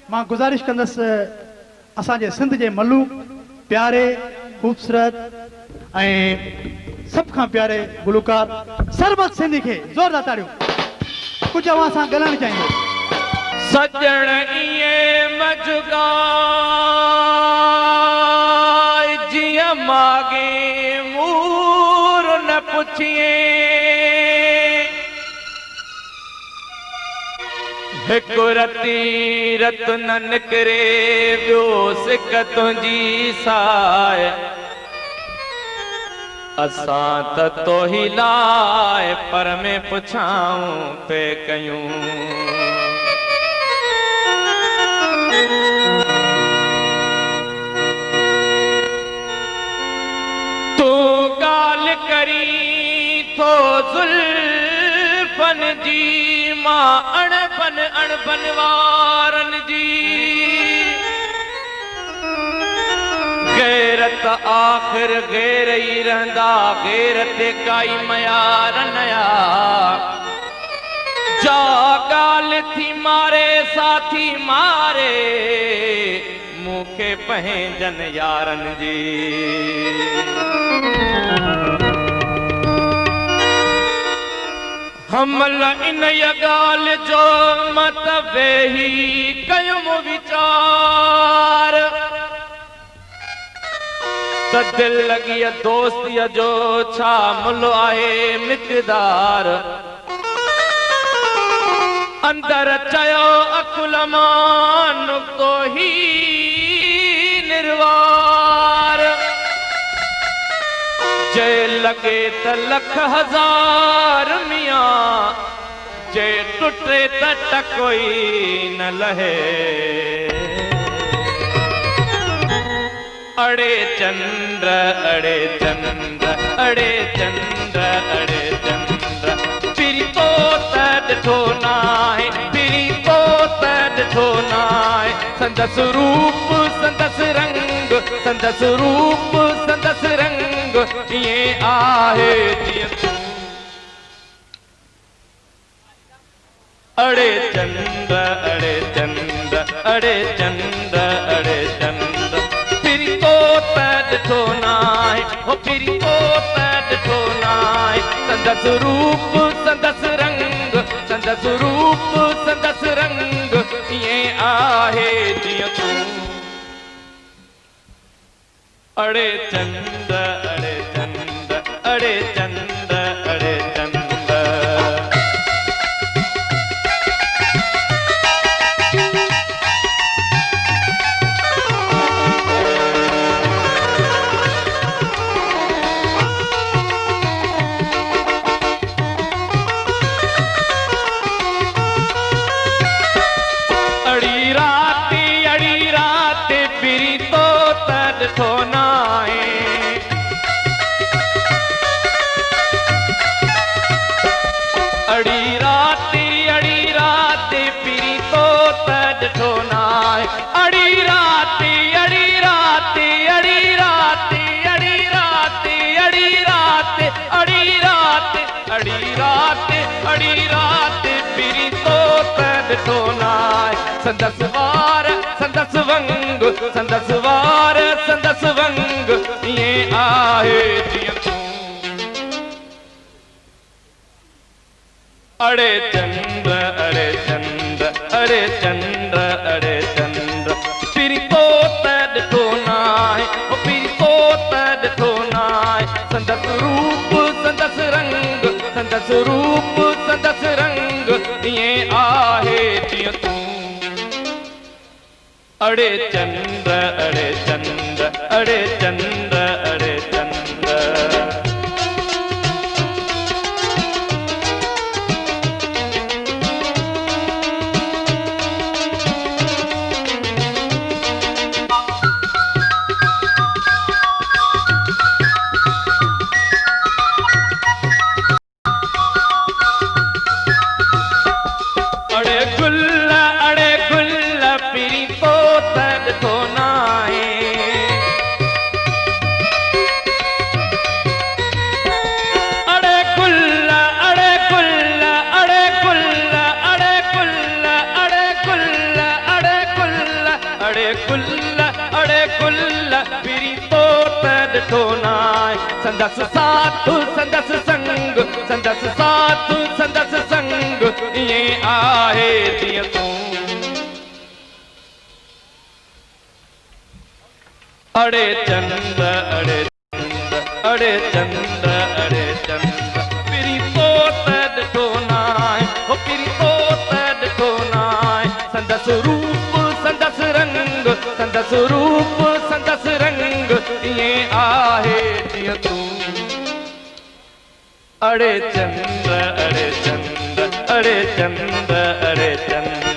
मां गुज़ारिश कंदसि असांजे सिंध जे मल्लू प्यारे ख़ूबसूरत ऐं सभ खां प्यारे गुलकार सरबत सिंधी खे ज़ोरदार ताड़ियूं कुझु अवां सां ॻाल्हाइणु चाहींदो। सजण इएं मजगा जीअं मागे मूर न पुछिए हिकु रती रत न निकिरे ॿियो सिक तुंहिंजी साए असां त तोही लाइ पर में पुछाऊं पे कयूं तू ॻाल्हि करी थो ज़ुल्फ़न जी मां अणबन वारनि जी गैरत आख़िर गैर ई रहंदा गैर ते काई मयार नया जा ॻाल्हि थी मारे साथी मारे मूंखे पंहिंजनि यारनि जी हमल इन ॻाल्हि जो मत वेही कयुमि वीचार त दिलि लॻी दोस्तीअ जो छा मुल्ह आहे मिक़दार अंदर चयो अकुल मां नुक़्तो ही निर्वार जे लॻे त लख हज़ार मियां जे टुटे त टकोई न लहे अड़े चंद्र अड़े चंद्र अड़े चंद्र अड़े चंद्र पिरी तो त ॾिठो नाहे पिरी तो त ॾिठो नाहे संदसि रूप संदसि रंग संदसि रूप संदसि रंग ईअं आहे जीअं तूं अड़े चंद्र अड़े चंद्र अड़े चंद्र अड़े चंद्र पिरी तो त ॾिठो नाहे हो पिरी तो त ॾिठो नाहे संदसि रूप संदसि रंग संदसि रूप संदसि रंग ईअं आहे जीअं तूं अड़े चंद्र अड़े चंद्र अड़े चंद्र अड़े चंद्र संदसि वार संदसि वंग संदसि वार संदसि वंग ईअं आहे जीअं तूं अड़े चंद्र अड़े चंद्र अड़े चंद्र अड़े चंद्र पिरी तो त ॾिठो नाहे ओ पिरी तो त ॾिठो नाहे संदसि रूप संदसि रंग संदसि रूप संदसि रंग ईअं आहे जीअं तूं अड़े चंद्र अड़े चंद्र अड़े चंद्र अड़े चंद्र गुल पिरी तोत ॾिठो नाहे संदसि साथ संदसि संग संदसि साथ संदसि संग ईअं आहे जीअं तूं अड़े चंद अड़े अड़े चंद अड़े चंद पिरी तोत ॾिठो नाहे हो पिरी तोत ॾिठो नाहे संदसि रूप संदसि रंग संदसि रूप संदसि रंग ईअं आहे जीअं तूं अड़े चंद अड़े चंद अड़े चंद अड़े चंद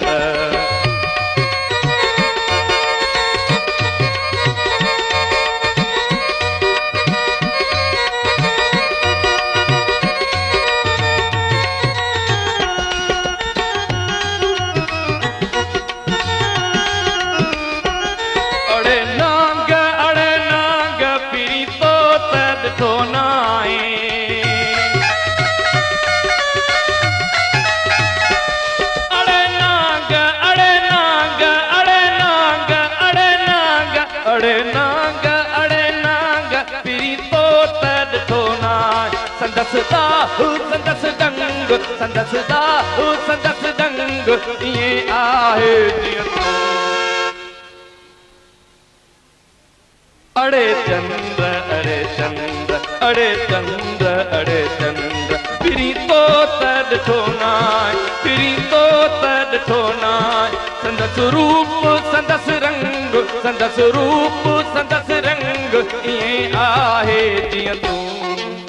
संदसि दाहु संदसि दंग संदसि दाहु संदसि दंग ईअं आहे जीअं तूं अड़े चंद अड़े चंद अड़े चंद अड़े चंद पिरी तोत ॾिठो नाहे पिरी तोत ॾिठो नाहे संदसि रूप संदसि रंग संदसि रूप संदसि रंग ईअं आहे जीअं तूं